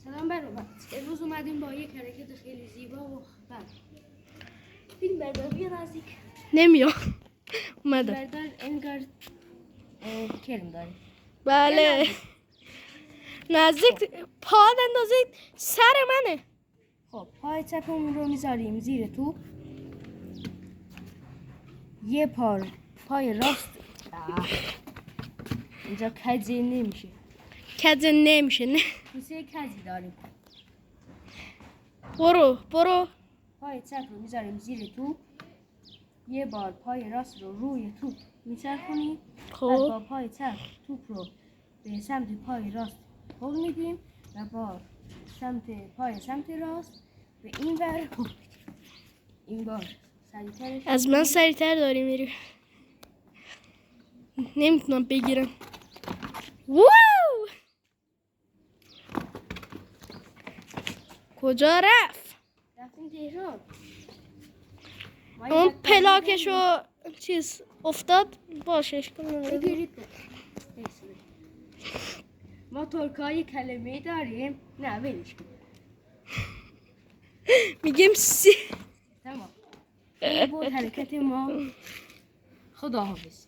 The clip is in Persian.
سلام برادر. امروز اومدیم با یک حرکت خیلی زیبا و فیلم برداری نزدیک. نمیام. اومدم. بردار انگار کرم داری. بله. نزدیک پا اندازید سر منه. خب پای چپمون رو میذاریم زیر تو. یه پای راست اینجا کجی نمیشه. کجی نمیشه نه. میشه کجی داریم. برو. پای چپ رو میذاریم زیر تو. یه بار پای راست رو روی توپ میچرخونیم. بعد با پای چپ توپ رو به سمت پای راست هل میدیم و با سمت راست به این ور هل میدیم. این بار سریعترش از من سریعتر داری میری. نمیتونم بگیرم. واو! کجا رفت؟ رفتیم تهران. اون پلاکشو چیز افتاد باشش کنم. بگیرید. ما ترکای کلمه داریم. نه ولش کن. میگیم سی. تمام. این بود حرکت ما. خداحافظ.